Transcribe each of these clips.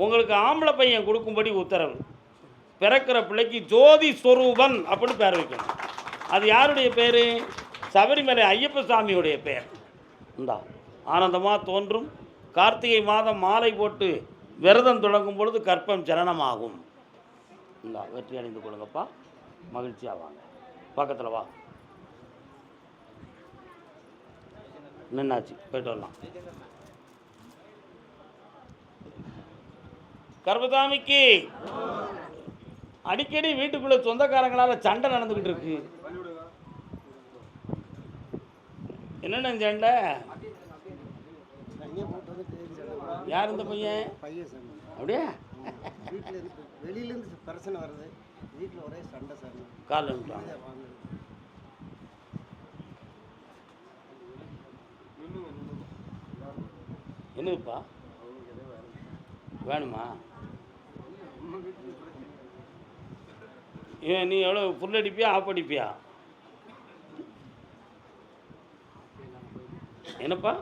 உங்களுக்கு ஆம்பளை பையன் கொடுக்கும்படி உத்தரவு. பிறக்கிற பிள்ளைக்கு ஜோதி ஸ்வரூபன் அப்படின்னு பேர் வைக்கணும். அது யாருடைய பேர்? சபரிமலை ஐயப்ப சாமியுடைய பேர். இந்தா ஆனந்தமாக தோன்றும். கார்த்திகை மாதம் மாலை போட்டு விரதம் தொடங்கும் பொழுது கற்பம் ஜனனமாகும். இந்தா வெற்றி அடைந்து கொள்ளுங்கப்பா. மகிழ்ச்சியாக வாங்க. பக்கத்தில் வா. நின்னாச்சு, போய்ட்டு வரலாம். கர்பதாமிக்கு அடிக்கடி வீட்டுக்குள்ள சொந்தக்காரங்களால் சண்டை நடந்துக்கிட்டு இருக்கு. என்னென்ன சண்டை? யார் இந்த பையன்? அப்படியா? வெளியிலேருந்து பிரச்சனை வருது, வீட்டில் ஒரே சண்டை சார். கால் என்னதுப்பா வேணுமா? ஏன் நீ எவ்வளோ ஃபுல் அடிப்பியா ஆஃப் அடிப்பியா? என்னப்பா?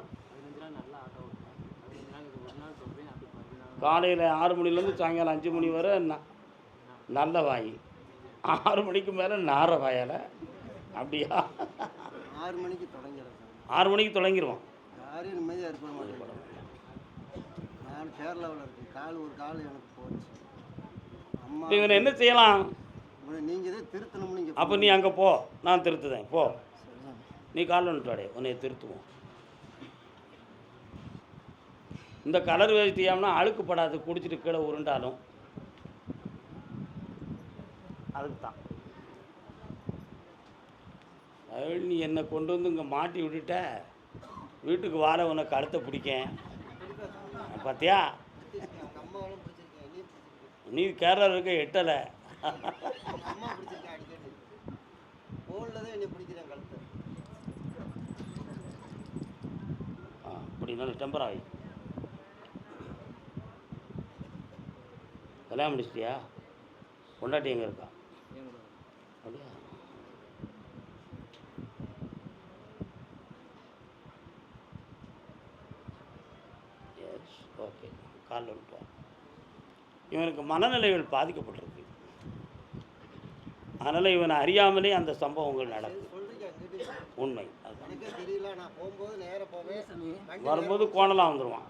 காலையில் 6 மணிலேருந்து சாயங்காலம் 5 மணி வரை நல்ல வாய், 6 மணிக்கு மேலே நார வாயால். அப்படியா? 6 மணிக்கு தொடங்கிடுறேன். 6 மணிக்கு தொடங்கிடுவோம். யாரையும் நிம்மதியாக இருக்க மாட்டேன். நான் கேரளாவில் இருக்கேன். ஒரு கால் எனக்கு போச்சு. அம்மா இவனை என்ன செய்யலாம்? நீங்கள் தான் திருத்தணும்னு. அப்போ நீ அங்கே போ, நான் திருத்துதேன். போ, நீ கால் வந்துட்டாடே, உன்னை திருத்துவோம். இந்த கலர் வேஷ்டியாம்னா அழுக்குப்படாது, குடிச்சிட்டு கீழே உருண்டாலும். அதுக்கு தான் நீ என்னை கொண்டு வந்து இங்கே மாட்டி விட்டுட்ட. வீட்டுக்கு வார உன்னை கழுத்தை பிடிக்கேன் பார்த்தியா? நீ கேரளா இருக்க எட்டலை. அப்படின்னால டெம்பர் ஆகி கல்யாணம் முடிச்சிட்டியா? கொண்டாட்டி எங்கே இருக்கா? அப்படியா? Yes, okay. காலில் விட்டுவா. இவனுக்கு மனநிலைகள் பாதிக்கப்பட்டிருக்கு. அதனால் இவனை அறியாமலே அந்த சம்பவங்கள் நடக்குது. உண்மை. வரும்போது கோணலாம் வந்துடுவான்.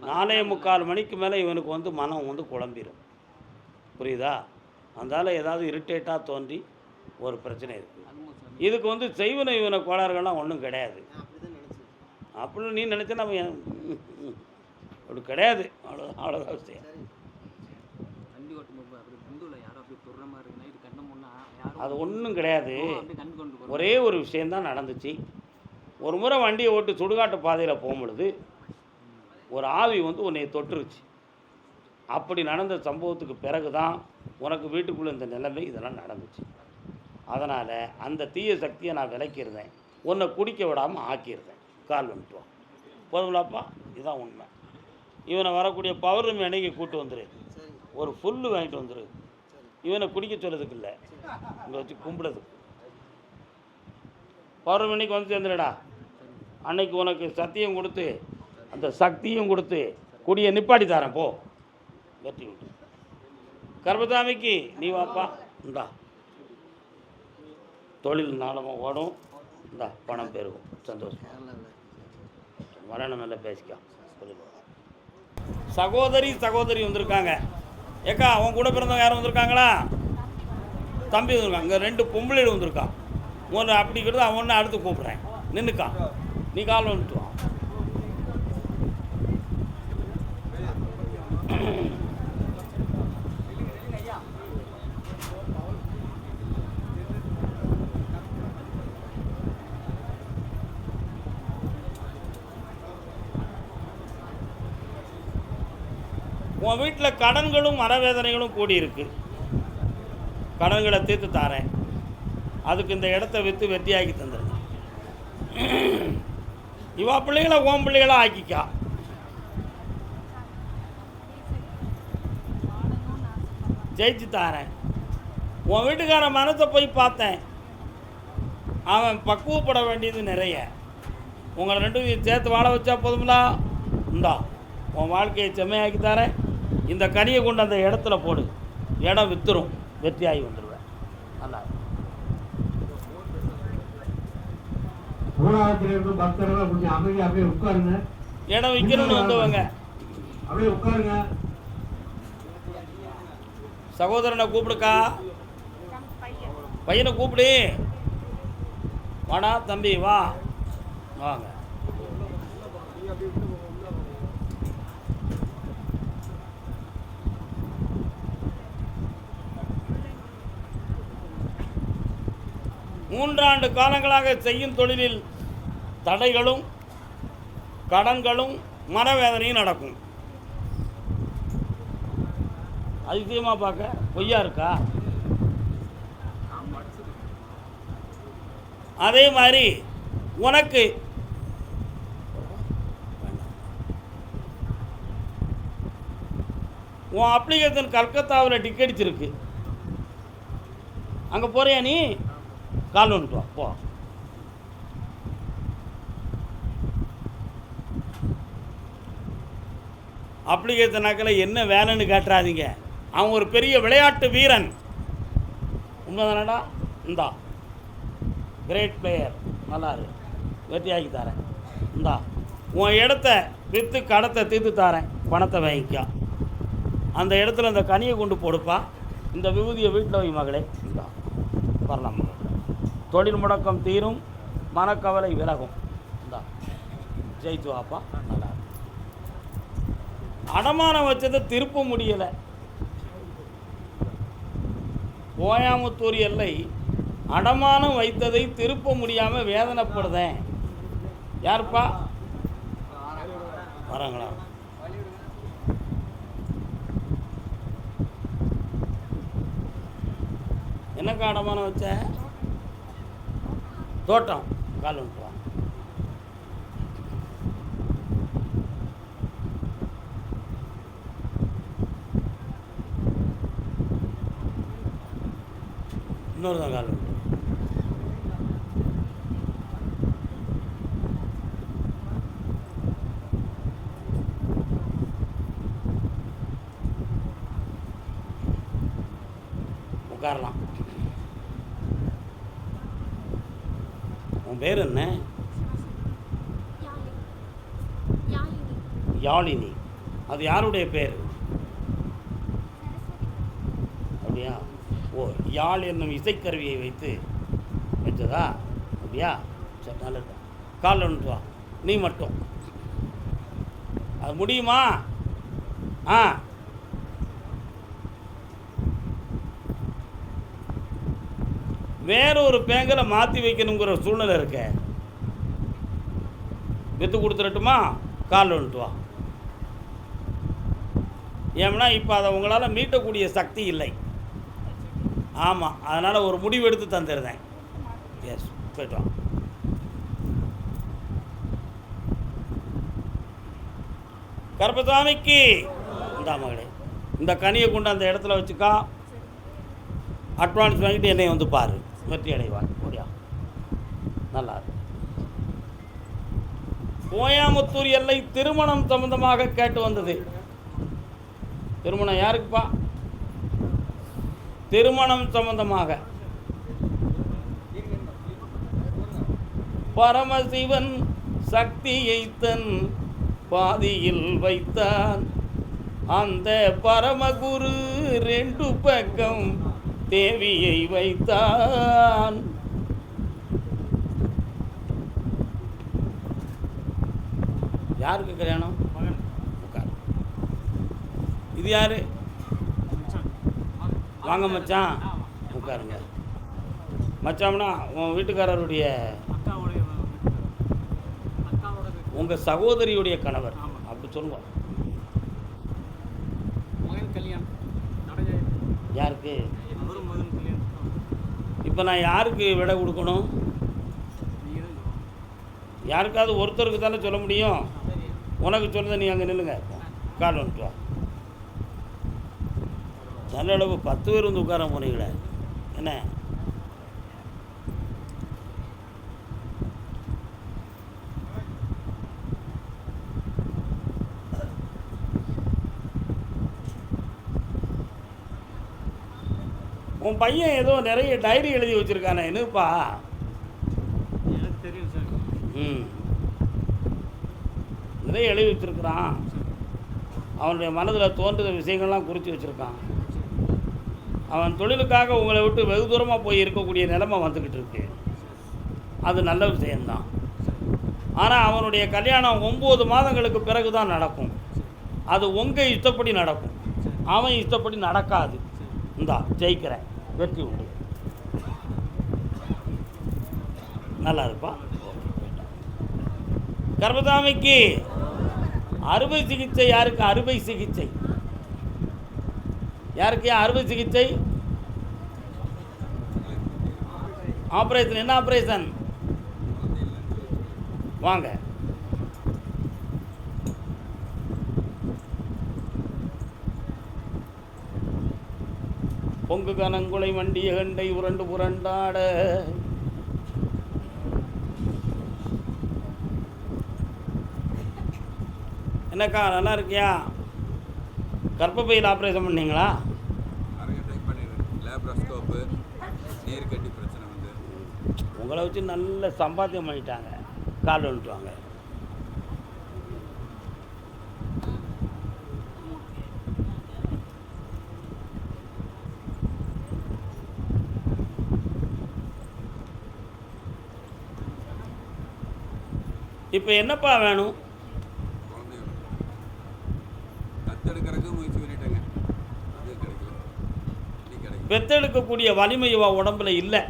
4:45 மணிக்கு மேலே இவனுக்கு வந்து மனம் வந்து குழம்பிடும். புரியுதா? அதனால் ஏதாவது இரிட்டேட்டாக தோன்றி ஒரு பிரச்சனை இருக்குது. இதுக்கு வந்து செய்வன இவனை கோளாறுகள்லாம் ஒன்றும் கிடையாது. அப்படின்னு நீ நினச்சா நம்ம அப்படி கிடையாது. அவ்வளோதான் விஷயம். அது ஒன்றும் கிடையாது. ஒரே ஒரு விஷயந்தான் நடந்துச்சு. ஒரு முறை வண்டியை ஓட்டு சுடுகாட்டு பாதையில் போகும்பொழுது ஒரு ஆவி வந்து உன்னை தொட்டுருச்சு. அப்படி நடந்த சம்பவத்துக்கு பிறகு தான் உனக்கு வீட்டுக்குள்ளே இந்த நிலைமை இதெல்லாம் நடந்துச்சு. அதனால் அந்த தீய சக்தியை நான் விலக்கியிருந்தேன், உன்னை குடிக்க விடாமல் ஆக்கியிருந்தேன். கால் வந்துட்டுவான். போதுங்களாப்பா? இதுதான் உண்மை. இவனை வரக்கூடிய பௌர்ணமி அன்னைக்கு கூப்பிட்டு வந்துரு, ஒரு ஃபுல்லு வாங்கிட்டு வந்துரு. இவனை குடிக்க சொல்லதுக்கு இல்லை, இங்கே வச்சு கும்பிடுறதுக்கு. பௌர்ணமி அன்னைக்கு வந்து சேர்ந்துடா. அன்னைக்கு உனக்கு சத்தியம் கொடுத்து அந்த சக்தியும் கொடுத்து குடியை நிப்பாட்டி தரேன். போ, வெற்றி விட்டு. கர்பதாமிக்கு நீ வாப்பா. இந்தா தொழில் நாளமாக ஓடும். இந்தா பணம் பெருகும். சந்தோஷம். வரணும், நல்லா பேசிக்கா. சகோதரி வந்திருக்காங்க. ஏக்கா அவன் கூட பிறந்தவங்க யாரும் வந்திருக்காங்களா? தம்பி வந்திருக்காங்க. இங்கே 2 பொம்பளைகள் வந்திருக்கான். ஒன்று அப்படிங்கிறது அவன் ஒன்று அடுத்து கூப்பிட்றேன். நின்றுக்கான். நீ கால் வந்துட்டு வா. உன் வீட்டில் கடன்களும் மனவேதனைகளும் கூடியிருக்கு. கடன்களை தீர்த்து தாரேன். அதுக்கு இந்த இடத்த விற்று வெற்றியாக்கி தந்துடுங்க. இவா பிள்ளைகளை ஓம் பிள்ளைகளாக ஆக்கிக்கா. ஜெயிச்சு தாரேன். உன் வீட்டுக்கார மனத்தை போய் பார்த்தேன். அவன் பக்குவப்பட வேண்டியது நிறைய. உங்களை ரெண்டும் சேர்த்து வாழ வச்சா போதுங்களா? இந்தா உன் வாழ்க்கையை செம்மையாக்கி தரேன். இந்த கனியை கொண்டு அந்த இடத்துல போடு, இடம் வித்துரும், வெற்றியாகி வந்துடுவேன். நல்லா பக்தர்கள் கொஞ்சம் அமைதி அப்படியே உட்காருங்க. இடம் விற்கணும்னு வந்தவங்க அப்படியே உட்காருங்க. சகோதரனை கூப்பிடுக்கா, பையனை கூப்பிடு. வாடா தம்பி வா, வாங்க. மூன்றாண்டு காலங்களாக செய்யும் தொழிலில் தடைகளும் கடன்களும் மனவேதனையும் நடக்கும். அதிசயமாக பார்க்க பொய்யா இருக்கா? அதே மாதிரி உனக்கு உன் அப்ளிகேஷன் கல்கத்தாவில் டிக்கெடிச்சிருக்கு. அங்கே போறியா நீ? கால் வந்துட்டு வா, போ. அப்ளிகேஷன் நாக்கில் என்ன வேலைன்னு கேட்டுறாதீங்க. அவன் ஒரு பெரிய விளையாட்டு வீரன். உண்மைதானடா? இந்தா கிரேட் பிளேயர், நல்லாரு, வெற்றியாக்கி தரேன். இந்தா உன் இடத்த விற்று கடத்தை தீர்த்து தரேன், பணத்தை வாங்கிக்கா. அந்த இடத்துல அந்த கனியை கொண்டு போடுப்பா. இந்த விபூதியை வீட்டில் வை மகளே. இந்தா வரலாம். தொழில் முடக்கம் தீரும், மனக்கவலை விலகும். இந்தா ஜெயிச்சு வாப்பா. நல்லா அடமானம் வச்சதை திருப்ப முடியலை. கோயமுத்தூர் எல்லை அடமானம் வைத்ததை திருப்ப முடியாமல் வேதனைப்படுதேன். யாருப்பா வராங்களா? என்னக்கா அடமானம் வச்ச? தோட்டம். கால் வந்துட்டு வா. இன்னொரு தான் கால் வந்துட்டு. உட்காரலாம். உன் பேர் என்ன? யாழினி. அது யாருடைய பேர்? அப்படியா? ஓ, யாழ் என்னும் இசைக்கருவியை வைத்து வச்சதா? அப்படியா? சரி, நல்லது. கால் வந்துட்டு வா. நீ மட்டும் அது முடியுமா? ஆ, வேற ஒரு பேங்கில் மாற்றி வைக்கணுங்கிற சூழ்நிலை இருக்க. விற்று கொடுத்துடட்டுமா? கால் வந்துட்டு வா. ஏன்னா இப்போ அதை உங்களால் மீட்டக்கூடிய சக்தி இல்லை. ஆமாம், அதனால் ஒரு முடிவு எடுத்து தந்துடுறேன். எஸ், போய்ட்டு வா. கருப்பசாமிக்கு இந்தா மகளே, இந்த கனியை கொண்டு அந்த இடத்துல வச்சுக்கா. அட்வான்ஸ் வாங்கிட்டு என்னை வந்து பாரு, வெற்றி அடைவா. முடியா? நல்லா. கோயமுத்தூர் எல்லை திருமணம் சம்பந்தமாக கேட்டு வந்தது. திருமணம் யாருக்குப்பா? திருமணம் சம்பந்தமாக பரமசிவன் சக்தியை தன் பாதியில் வைத்தான். அந்த பரமகுரு ரெண்டு பக்கம் தேவியை வைத்தான். யாருக்கு கல்யாணம்? இது யாரு? வாங்க மச்சான், உட்காருங்க. மச்சாம்னா உன் வீட்டுக்காரருடைய, உங்கள் சகோதரியுடைய கணவர், அப்படி சொல்லுவோம். யாருக்கு? இப்போ நான் யாருக்கு விடை கொடுக்கணும்? யாருக்காவது ஒருத்தருக்கு தானே சொல்ல முடியும். உனக்கு சொல்லுத, நீ அங்கே நில்லுங்க. கால் வந்துட்டு வா. நல்ல அளவு 10 பேர் வந்து உட்கார போனீங்களே, என்ன? உன் பையன் ஏதோ நிறைய டைரி எழுதி வச்சுருக்கானே, என்னப்பா? எனக்கு தெரியும் சார். ம், நிறைய எழுதி வச்சுருக்கிறான். அவனுடைய மனதில் தோன்றுற விஷயங்கள்லாம் குறித்து வச்சுருக்கான். அவன் தொழிலுக்காக உங்களை விட்டு வெகு தூரமாக போய் இருக்கக்கூடிய நிலைமை வந்துக்கிட்டு இருக்கு. அது நல்ல விஷயந்தான். ஆனால் அவனுடைய கல்யாணம் 9 மாதங்களுக்கு பிறகு தான் நடக்கும். அது உங்கள் இஷ்டப்படி நடக்கும், அவன் இஷ்டப்படி நடக்காது. இந்தா ஜெயிக்கிறேன், வெற்றி உண்டு. நல்லா இருப்பா. கர்ப்பதாமிக்கு அறுவை சிகிச்சை. யாருக்கு அறுவை சிகிச்சை? யாருக்கு அறுவை சிகிச்சை? ஆப்ரேஷன். என்ன ஆப்ரேஷன்? வாங்க. பொங்கு கனங்குலை வண்டிய கண்டை உரண்டு புரண்டாட என்னக்கா நல்லா இருக்கியா? கர்ப்பப்பையில் ஆப்ரேஷன் பண்ணீங்களா? உங்களை வச்சு நல்ல சம்பாத்தியம் பண்ணிட்டாங்க. கால் வந்துட்டுவாங்க. இப்போ என்னப்பா வேணும்? பெத்தெடுக்கக்கூடிய வலிமை உடம்புல இல்லை.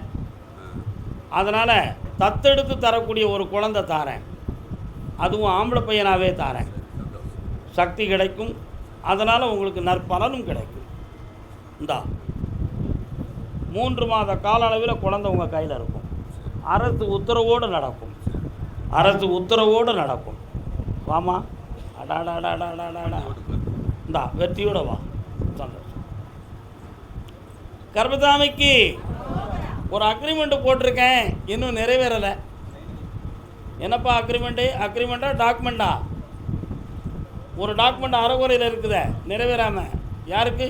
அதனால் தத்தெடுத்து தரக்கூடிய ஒரு குழந்தை தாரேன். அதுவும் ஆம்பளை பையனாகவே தாரேன். சக்தி கிடைக்கும். அதனால் உங்களுக்கு நற்பலனும் கிடைக்கும். இந்தா 3 மாத கால அளவில் குழந்தை உங்கள் கையில் இருக்கும். அரசு உத்தரவோடு நடக்கும். அரசு உத்தரவோடு நடக்கும். வாமா. அடாடாடாடாடாடா. இந்தா வெற்றியோட வா. சந்தோஷம். கர்ப்பதாமிக்கு ஒரு அக்ரிமெண்ட்டு போட்டிருக்கேன், இன்னும் நிறைவேறலை. என்னப்பா அக்ரிமெண்ட்டு? அக்ரிமெண்ட்டா டாக்குமெண்ட்டா? ஒரு டாக்குமெண்ட் அறகுறையில் இருக்குதே, நிறைவேறாமல். யாருக்கு?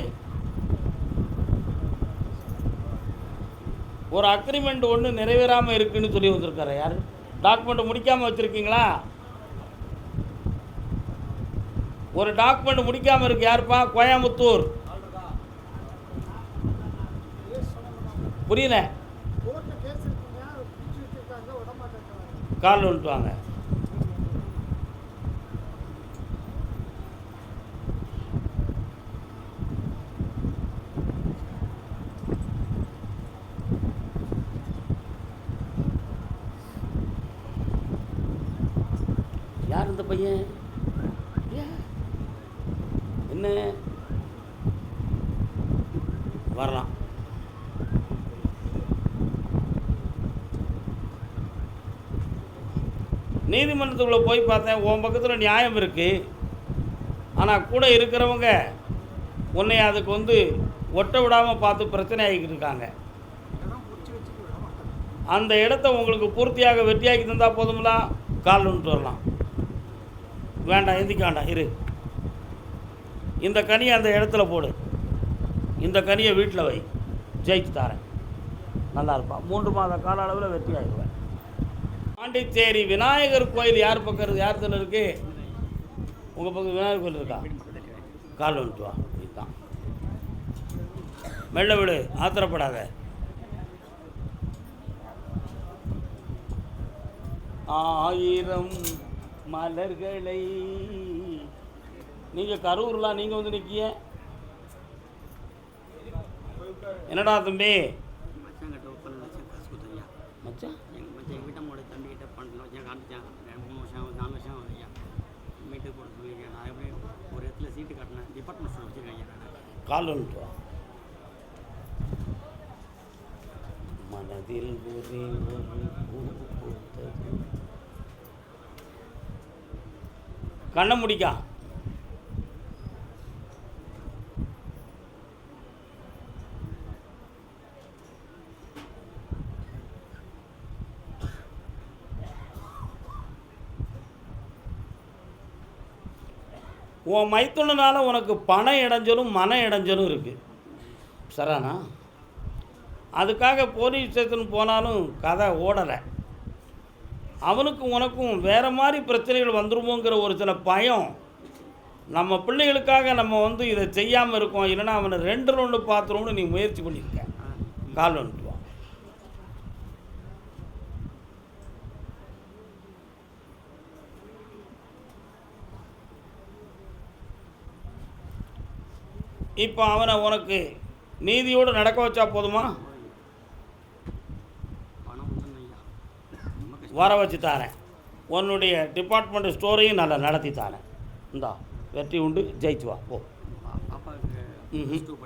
ஒரு அக்ரிமெண்ட் ஒன்று நிறைவேறாமல் இருக்குதுன்னு சொல்லி வந்திருக்காரு. யார்? டாக்குமெண்ட்டை முடிக்காமல் வச்சுருக்கீங்களா? ஒரு டாக்குமெண்ட் முடிக்காமல் இருக்கு. யாருப்பா? கோயம்புத்தூர். புரியல. கால் வந்துட்டு வாங்க. யார் இந்த பையன்? என்ன வரலாம்? நீதிமன்றத்துக்குள்ளே போய் பார்த்தேன். உன் பக்கத்தில் நியாயம் இருக்குது. ஆனால் கூட இருக்கிறவங்க உன்னை அதுக்கு ஒட்ட விடாமல் பார்த்து பிரச்சனை ஆகிக்கிட்டு இருக்காங்க. அந்த இடத்த உங்களுக்கு பூர்த்தியாக வெற்றியாக்கி தந்தால் போதுங்களா? கால் வந்துட்டு வரலாம். வேண்டாம், எந்திக்க வேண்டாம், இரு. இந்த கனியை அந்த இடத்துல போடு. இந்த கனியை வீட்டில் வை. ஜெயிச்சு தாரேன். நல்லா இருப்பான். 3 மாத கால அளவில் வெற்றி ஆகிடுவேன். பாண்டிச்சேரி விநாயகர் கோயில் யார் பக்கம் இருக்குது? யார் தானே இருக்குது? உங்கள் பக்கம் விநாயகர் கோயில் இருக்கா? கால் வந்துட்டு வா. இதுதான். மெல்ல விடு, ஆத்திரப்படாத. ஆயிரம் மலர்களை. நீங்கள் கரூர்லாம் நீங்கள் வந்து நிற்கிய. என்னடா தம்பி? மச்சான் எங்கள் வீட்டம்மோட தம்பிக்கிட்ட பண்ணல வச்சேன், காமிச்சேன். 2-3 வருஷம் 4 வருஷம் ஐயா மீட்டுக்கு போட சொல்லியிருக்கேன். நான் எப்படி ஒரு இடத்துல சீட்டு காட்டினேன். டிபார்ட்மெண்ட் ஸ்டோர் வச்சுருக்கேன் ஐயா. நான் கால் வந்துட்டு வா. மனதில் ஒரே ஒரு பூ பூத்தது. கண்ணை முடிக்கா. உன் மைத்துனனால் உனக்கு பண இடைஞ்சலும் மன இடைஞ்சலும் இருக்குது. சரானா? அதுக்காக போலீஸ் ஸ்டேஷன் போனாலும் கதை ஓடலை. அவனுக்கும் உனக்கும் வேறு மாதிரி பிரச்சனைகள் வந்துருமோங்கிற ஒரு சில பயம். நம்ம பிள்ளைகளுக்காக நம்ம வந்து இதை செய்யாமல் இருக்கோம், இல்லைன்னா அவனை 2ல் 1 பார்த்துருவோம்னு நீ முயற்சி பண்ணியிருக்க. கால் வந்துட்டு வா. இப்போ அவனை உனக்கு நீதியோடு நடக்க வச்சா போதுமா? பணம் வந்து ஐயா ரொம்ப கஷ்டம். வர வச்சு தாரேன். உன்னுடைய டிபார்ட்மெண்ட் ஸ்டோரையும் நல்லா நடத்தி தாரேன். இந்தா வெற்றி உண்டு, ஜெயிச்சு வா போ. பாப்பாவுக்கு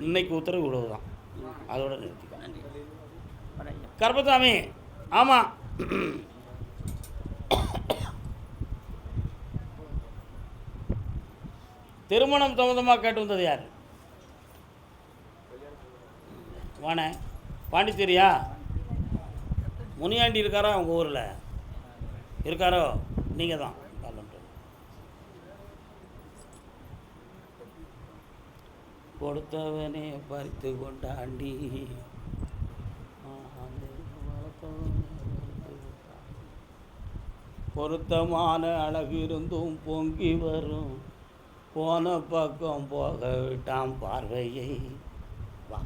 இன்னைக்கு உத்தரவு இவ்வளவு தான், அதோட நிறுத்திக்க. நன்றி வர ஐயா. கருப்பசாமி, ஆமாம், திருமணம் சம்மந்தமாக கேட்டு வந்தது யார்? வானே, பாண்டிச்சேரியா? முனியாண்டி இருக்காரா உங்கள் ஊரில்? இருக்காரோ? நீங்கள் தான். கொடுத்தவனே பறித்து கொண்டாண்டி, பொருத்தமான அழகு இருந்தும் பொங்கி வரும், போன பக்கம் போக விட்டான் பார்வையை. வா,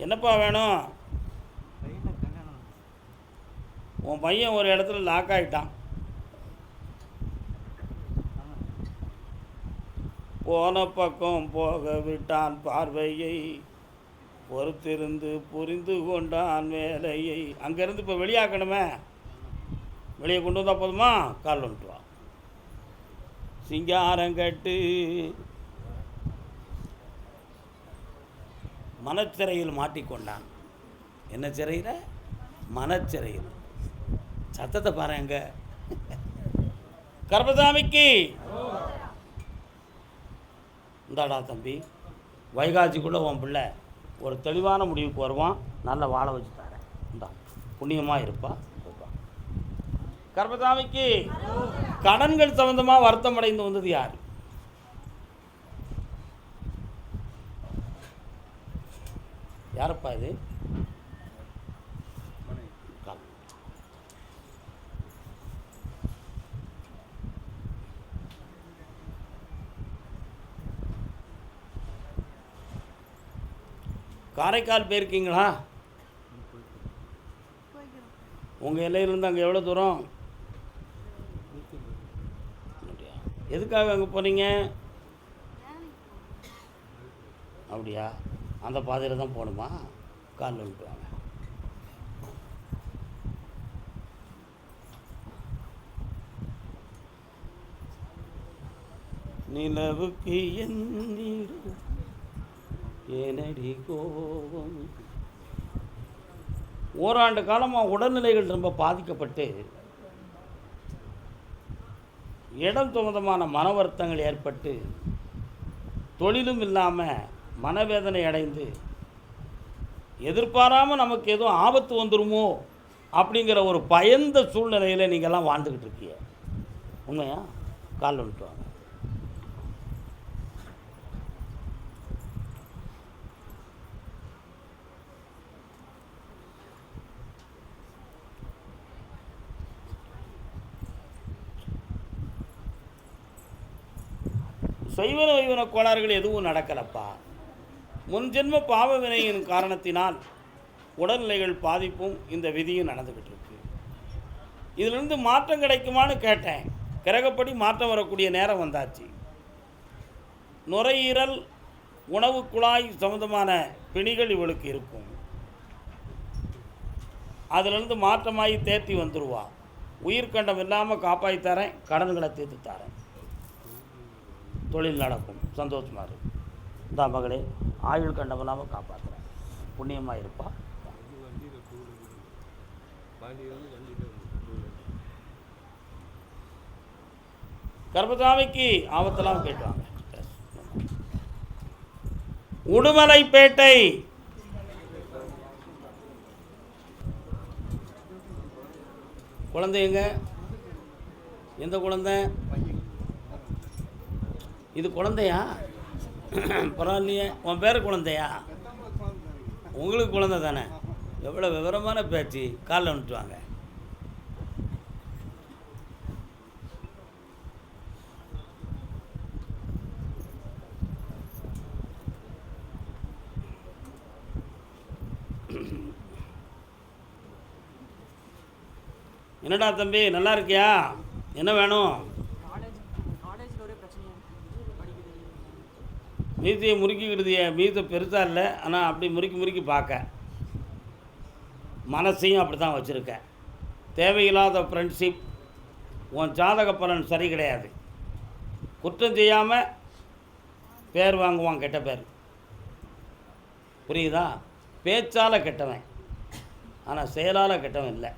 என்னப்பா வேணும்? உன் பையன் ஒரு இடத்துல லாக் ஆகிட்டான். போன பக்கம் போக விட்டான் பார்வையை, பொறுத்திருந்து புரிந்து கொண்டான் வேலையை. அங்கேருந்து இப்போ வெளியாக்கணுமே, வெளியே கொண்டு வந்தால் போதுமா? கால் வந்துட்டு வா. சிங்காரங்கட்டு மனச்சிறையில் மாட்டிக்கொண்டான். என்ன சிறையில்? மனச்சிறையில். சத்தத்தை பாருங்க. கருப்பசாமிக்கு இந்தாடா தம்பி, வைகாசிக்குள்ளே உன் பிள்ளை ஒரு தெளிவான முடிவுக்கு வருவான், நல்லா வாழ வச்சு தரேன். இந்தா புண்ணியமாக இருப்பா. கருப்பசாமிக்கு கடன்கள் சம்பந்தமாக வருத்தம் அடைந்து வந்தது யார்? யாரப்பா இது? காரைக்கால் போயிருக்கீங்களா? உங்கள் எல்லையிலேருந்து அங்கே எவ்வளோ தூரம்? எதுக்காக அங்கே போனீங்க? அப்படியா? அந்த பாதையில் தான் போகணுமா? கால் வந்துட்டு வாங்க. நிலவுக்கு ஏனடி கோபம். ஓராண்டு காலமாக உடல்நிலைகள் ரொம்ப பாதிக்கப்பட்டு இடம் சம்பந்தமான மன வருத்தங்கள் ஏற்பட்டு தொழிலும் இல்லாமல் மனவேதனை அடைந்து எதிர்பாராமல் நமக்கு எதுவும் ஆபத்து வந்துருமோ அப்படிங்கிற ஒரு பயந்த சூழ்நிலையில் நீங்கள்லாம் வாழ்ந்துக்கிட்டு இருக்கீங்க. உண்மையா? கால் வந்துட்டு வாங்க. செய்வன வைவன கோளாறுகள் எதுவும் நடக்கலப்பா. முன்ஜென்ம பாவ வினையின் காரணத்தினால் உடல்நிலைகள் பாதிப்பும் இந்த விதியும் நடந்துக்கிட்டு இருக்கு. இதிலிருந்து மாற்றம் கிடைக்குமான்னு கேட்டேன். கிரகப்படி மாற்றம் வரக்கூடிய நேரம் வந்தாச்சு. நுரையீரல், உணவு குழாய் சம்பந்தமான பிணிகள் இவளுக்கு இருக்கும். அதிலிருந்து மாற்றமாகி தேர்த்தி வந்துடுவா. உயிர்கண்டம் இல்லாமல் காப்பாற்றி தரேன், கடன்களை தீர்த்து தரேன், தொழில் நடக்கும், சந்தோஷமாக இருக்கும். இந்த மகளே, ஆயுள் கண்டம் இல்லாமல் காப்பாற்றுறேன், புண்ணியமாக இருப்பா. கர்ப்பசாமிக்கு ஆபத்தெல்லாம் கேட்டுவாங்க. உடுமலைப்பேட்டை குழந்தைங்க, எந்த குழந்தை இது? குழந்தையா? பரவாயில்லையே. உன் பேர் குழந்தையா? உங்களுக்கு குழந்தை தானே? எவ்வளோ விவரமான பேச்சு. காலில் வந்துட்டு வாங்க. என்னடா தம்பி, நல்லா இருக்கியா? என்ன வேணும்? மீசையை முறுக்கிக்கிடுதிய. மீசை பெருசாக இல்லை, ஆனால் அப்படி முறுக்கி பார்க்க. மனசையும் அப்படி தான் வச்சுருக்கேன். தேவையில்லாத ஃப்ரெண்ட்ஷிப். உன் ஜாதக பலன் சரி கிடையாது. குற்றம் செய்யாமல் பேர் வாங்குவான், கெட்ட பேர். புரியுதா? பேச்சால் கெட்டவன், ஆனால் செயலால் கெட்டவன் இல்லை.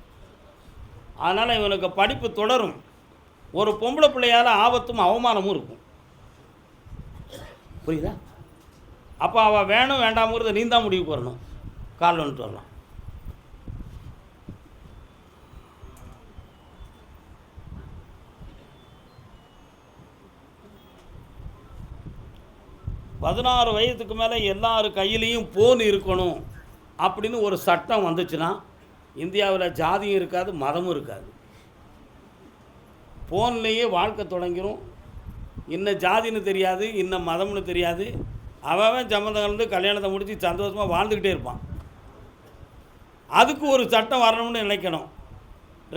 அதனால் இவனுக்கு படிப்பு தொடரும். ஒரு பொம்பளை பிள்ளையால் ஆபத்தும் அவமானமும் இருக்கும். புரியுதா? அப்போ அவள் வேணும் வேண்டாம்ங்கிறத நீ தான் முடிவுக்கு வரணும். கால் வந்துட்டு வரலாம். பதினாறு வயதுக்கு மேலே எல்லார் கையிலையும் போன் இருக்கணும் அப்படின்னு ஒரு சட்டம் வந்துச்சுன்னா இந்தியாவில் ஜாதியும் இருக்காது, மதமும் இருக்காது. ஃபோன்லேயே வாழ்க்கை தொடங்கிடும். இன்ன ஜாதின்னு தெரியாது, இன்ன மதம்னு தெரியாது. அவன் சம்மந்தம் கலந்து கல்யாணத்தை முடித்து சந்தோஷமாக வாழ்ந்துக்கிட்டே இருப்பான். அதுக்கு ஒரு சட்டம் வரணும்னு நினைக்கணும்.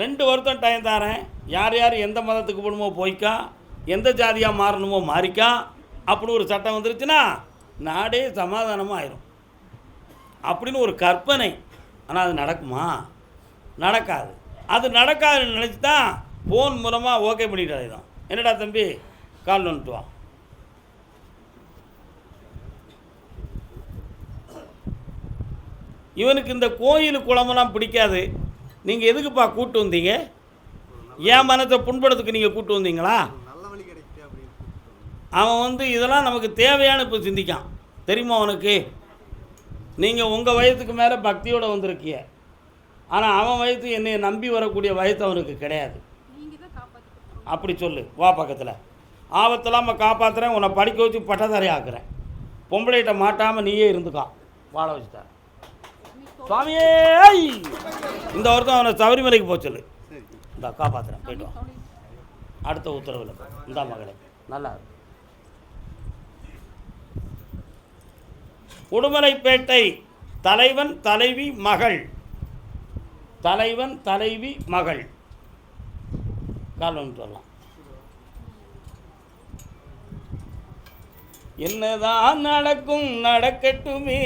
2 வருஷம் டைம் தரேன். யார் யார் எந்த மதத்துக்கு போகணுமோ போய்க்கா, எந்த ஜாதியாக மாறணுமோ மாறிக்கா அப்படின்னு ஒரு சட்டம் வந்துருச்சுன்னா நாடே சமாதானமாக ஆயிரும் அப்படின்னு ஒரு கற்பனை. ஆனால் அது நடக்குமா? நடக்காது. அது நடக்காதுன்னு நினச்சி தான் ஃபோன் மூலமாக ஓகே பண்ணிட்டாரு தான். என்னடா தம்பி, கால் வந்துட்டு வா. இவனுக்கு இந்த கோயில் குளமெல்லாம் பிடிக்காது. நீங்கள் எதுக்குப்பா கூட்டு வந்தீங்க? என் மனத்தை புண்படுறதுக்கு நீங்கள் கூட்டு வந்தீங்களா? அவன் இதெல்லாம் நமக்கு தேவையான இப்போ சிந்திக்கான். தெரியுமா உனக்கு? நீங்கள் உங்கள் வயதுக்கு மேலே பக்தியோடு வந்திருக்கிய. ஆனால் அவன் வயது என்னை நம்பி வரக்கூடிய வயது அவனுக்கு கிடையாது. அப்படி சொல்லு. வா பக்கத்தில். ஆபத்தெல்லாம் நம்ம காப்பாற்றுறேன், உன்னை படிக்க வச்சு பட்டதாரி ஆக்குறேன். பொம்பளைகிட்ட மாட்டாமல் நீயே இருந்துக்கான். வாழ வச்சுட்டார் சுவாமியே. இந்த வருஷம் அவனை சபரிமலைக்கு போக சொல்லு. இந்த காப்பாற்றுறேன், போய்ட்டு வா. அடுத்த உத்தரவில் இந்த மகளே நல்லா இருக்கு. உடுமலைப்பேட்டை தலைவன் தலைவி மகள். தலைவன் தலைவி மகள். கால் வந்துட்டு வரலாம். என்னதான் நடக்கும் நடக்கட்டுமே.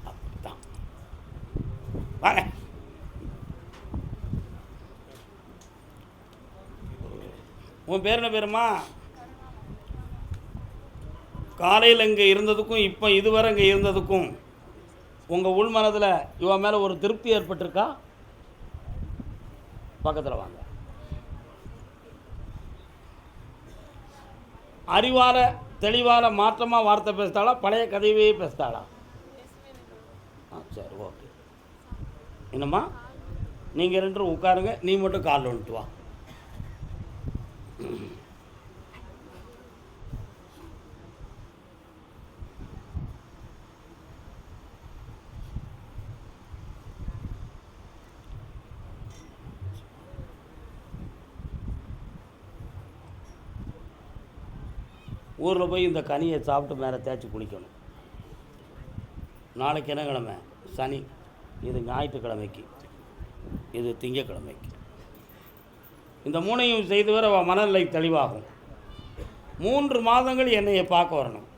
அப்படித்தான். வாங்க. உன் பேர் என்ன பேருமா? காலையில் இங்கே இருந்ததுக்கும் இப்போ இதுவரை இங்கே இருந்ததுக்கும் உங்கள் உள்மனதில் இவன் மேலே ஒரு திருப்தி ஏற்பட்டிருக்கா? பக்கத்தில் வாங்க. அறிவால தெளிவால மாற்றமாக வார்த்தை பேசுதாளா, பழைய கதையவே பேசுதாளா? சரி, ஓகே. என்னம்மா, நீங்கள் 2 உட்காருங்க, நீ மட்டும் காலில் வந்துட்டு வா. ஊரில் போய் இந்த கனியை சாப்பிட்டு மேலே தேய்ச்சி குளிக்கணும். நாளைக்கு என்ன கிழமை? சனி. இது ஞாயிற்றுக்கிழமைக்கு, இது திங்கக்கிழமைக்கு. இந்த 3ஐயும் செய்து வர மனநிலை தெளிவாகும். 3 மாதங்கள் என்னையை பார்க்க வரணும்.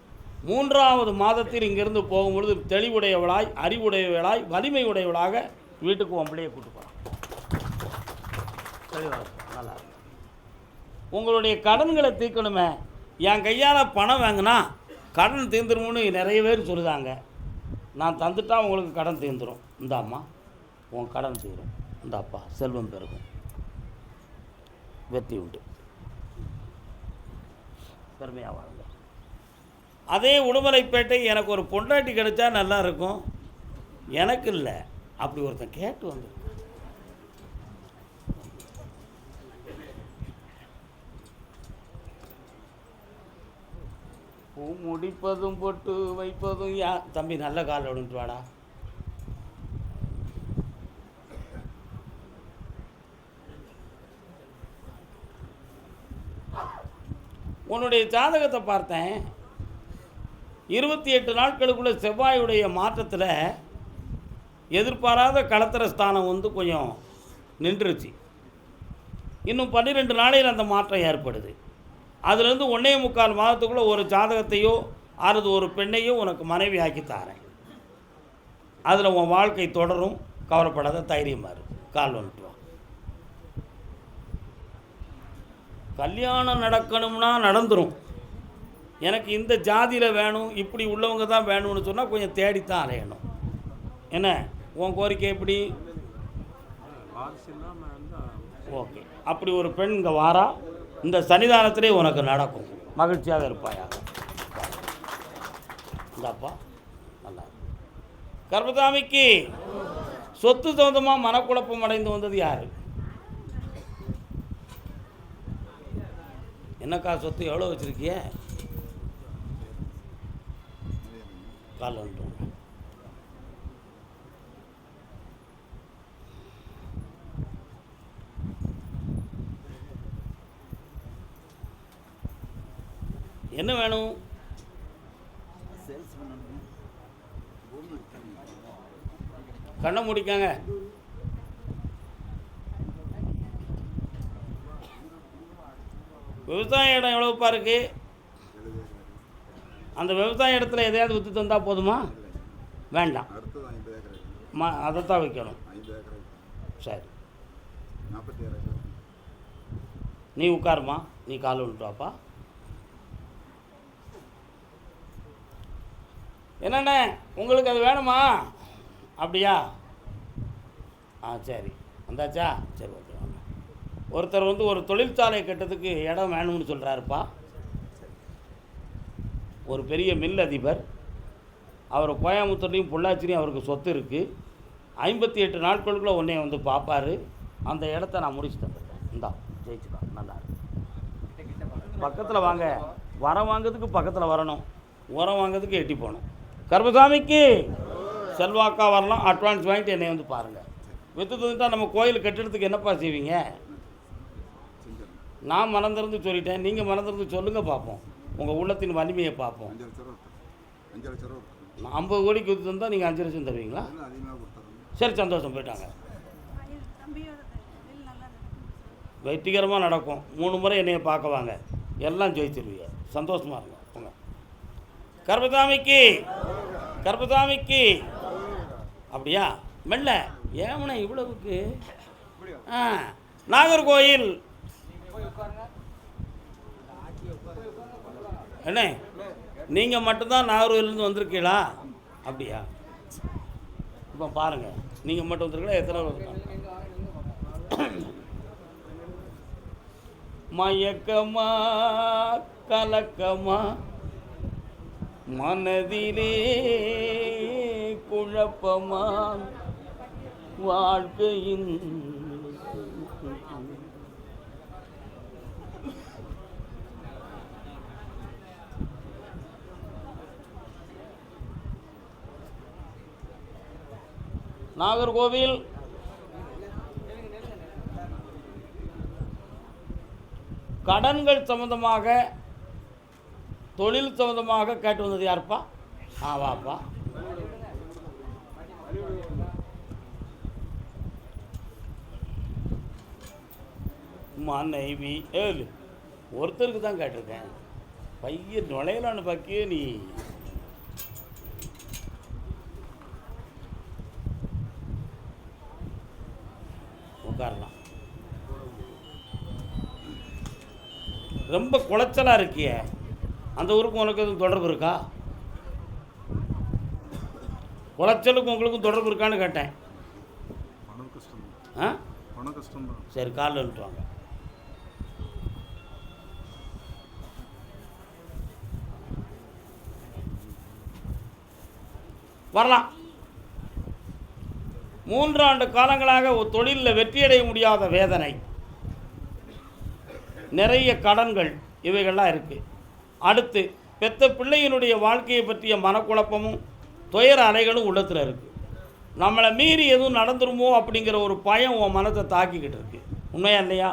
3ஆவது மாதத்தில் இங்கேருந்து போகும்பொழுது தெளிவுடையவளாய், அறிவுடையவளாய், வலிமை உடையவளாக வீட்டுக்கு உம்பளையே கூட்டு போகிறான். தெளிவாக நல்லா. உங்களுடைய கடன்களை தீர்க்கணுமே. என் கையால் பணம் வாங்கினா கடன் தீர்ந்துரும்னு நிறைய பேர் சொல்லுதாங்க. நான் தந்துட்டா உங்களுக்கு கடன் தீர்ந்துடும். இந்தாம்மா உன் கடன் தீரும். இந்தாப்பா செல்வம் பெருகும், வெற்றி உண்டு. பெருமையாக வாங்க. அதே உடுமலைப்பேட்டை எனக்கு ஒரு பொண்டாட்டி கிடைச்சா நல்லா இருக்கும். எனக்கு இல்லை, அப்படி ஒருத்தன் கேட்டு வந்து. பூ முடிப்பதும் பொட்டு வைப்பதும் தம்பி நல்ல கால் விடுன்ட்டு வாடா. உன்னுடைய ஜாதகத்தை பார்த்தேன். 28 நாட்களுக்குள்ள செவ்வாயுடைய மாற்றத்தில் எதிர்பாராத களத்திர ஸ்தானம் வந்து கொஞ்சம் நின்றுச்சு. இன்னும் 12 நாளையில் அந்த மாற்றம் ஏற்படுது. அதுலேருந்து 1.25 மாதத்துக்குள்ளே ஒரு ஜாதகத்தையோ அல்லது ஒரு பெண்ணையோ உனக்கு மனைவி ஆக்கி தாரேன். அதில் உன் வாழ்க்கை தொடரும். கவலைப்படாத, தைரியமாக இருக்கு. கால் வந்துட்டு வா. கல்யாணம் நடக்கணும்னா நடந்துடும். எனக்கு இந்த ஜாதியில் வேணும், இப்படி உள்ளவங்க தான் வேணும்னு சொன்னால் கொஞ்சம் தேடித்தான் அலையணும். என்ன உன் கோரிக்கை எப்படி? ஓகே, அப்படி ஒரு பெண் இங்கே வாரா. இந்த சன்னிதானத்திலே உனக்கு நடக்கும். மகிழ்ச்சியாக இருப்பாயா? இந்தாப்பா நல்லா. கர்மசாமிக்கு சொத்து சம்பந்தமாக மனக்குழப்பம் அடைந்து வந்தது யார்? என்னக்கா சொத்து எவ்வளோ வச்சுருக்கிய? கால் வந்துட்டோம். என்ன வேணும்? கண்ணை முடிக்காங்க. விவசாய இடம் எவ்வளோப்பா இருக்குது? அந்த விவசாய இடத்துல எதையாவது விற்று தந்தால் போதுமா? வேண்டாம், அதைத்தான் வைக்கணும். சரி, நீ உட்காருமா. நீ கால் விட்டு வாப்பா. என்னண்ணே உங்களுக்கு அது வேணுமா? அப்படியா? சரி, வந்தாச்சா? சரி, ஓகே. ஒருத்தர் வந்து ஒரு தொழிற்சாலை கட்டத்துக்கு இடம் வேணும்னு சொல்கிறாருப்பா. ஒரு பெரிய மில் அதிபர். அவர் கோயம்புத்தூர்லேயும் பொள்ளாச்சிலையும் அவருக்கு சொத்து இருக்குது. 58 நாட்களுக்குள்ளே உன்னை வந்து பார்ப்பார். அந்த இடத்த நான் முடிச்சு தந்துடுறேன். இந்தா ஜெயிச்சுக்கா. நல்லா இருக்கு. பக்கத்தில் வாங்க. வரம் வாங்கிறதுக்கு பக்கத்தில் வரணும், உரம் வாங்கிறதுக்கு எட்டி போகணும். கர்மசாமிக்கு செல்வாக்கா வரலாம். அட்வான்ஸ் வாங்கிட்டு என்னை வந்து பாருங்கள். விற்று தந்துட்டால் நம்ம கோயில் கட்டிடத்துக்கு என்னப்பா செய்வீங்க? நான் மறந்துருந்து சொல்லிட்டேன், நீங்கள் மறந்துருந்து சொல்லுங்கள் பார்ப்போம். உங்கள் உள்ளத்தின் வலிமையை பார்ப்போம். 50 கோடிக்கு விற்று தந்தால் நீங்கள் 5 லட்சம் தருவீங்களா? சரி, சந்தோஷம். போயிட்டாங்க. வெற்றிகரமாக நடக்கும். 3 முறை என்னையை பார்க்க வாங்க. எல்லாம் ஜெயிச்சிருவீங்க. சந்தோஷமாக இருங்க. போங்க. கர்மசாமிக்கு கர்மசாமிக்கு. அப்படியா? மெல்ல ஏமனை இவ்வளவுக்கு. நாகர்கோயில் என்ன நீங்கள் மட்டும்தான் நாகர்கோயிலேருந்து வந்திருக்கீங்களா? அப்படியா? இப்போ பாருங்கள், நீங்கள் மட்டும் வந்திருக்கீங்களா? எத்தனை மயக்கமா கலக்கமா மனதிலே குழப்பமா வாழ்க்கையின் நாகர்கோவில் கடன்கள் சம்பந்தமாக, தொழில் சம்பந்தமாக கேட்டு வந்தது யாருப்பா? வாப்பா. மனைவி ஒருத்தருக்கு தான் கேட்டிருக்கேன். பையன் நுழையலான்னு பார்க்கிய நீ. உட்காரலாம். ரொம்ப குளைச்சலாக இருக்கிய. அந்த ஊருக்கு உனக்கு எதுவும் தொடர்பு இருக்கா? குளைச்சலுக்கு உங்களுக்கும் தொடர்பு இருக்கான்னு கேட்டேன். சரி, காலில் வந்துட்டு வாங்க. வரலாம். 3 ஆண்டு காலங்களாக ஒரு தொழிலில் வெற்றியடைய முடியாத வேதனை, நிறைய கடன்கள், இவைகள்லாம் இருக்குது. அடுத்து பெத்த பிள்ளையினுடைய வாழ்க்கையை பற்றிய மனக்குழப்பமும் துயர அலைகளும் உள்ளத்தில் இருக்குது. நம்மளை மீறி எதுவும் நடந்துருமோ அப்படிங்கிற ஒரு பயம் உன் மனத்தை தாக்கிக்கிட்டு இருக்கு. உண்மையா இல்லையா?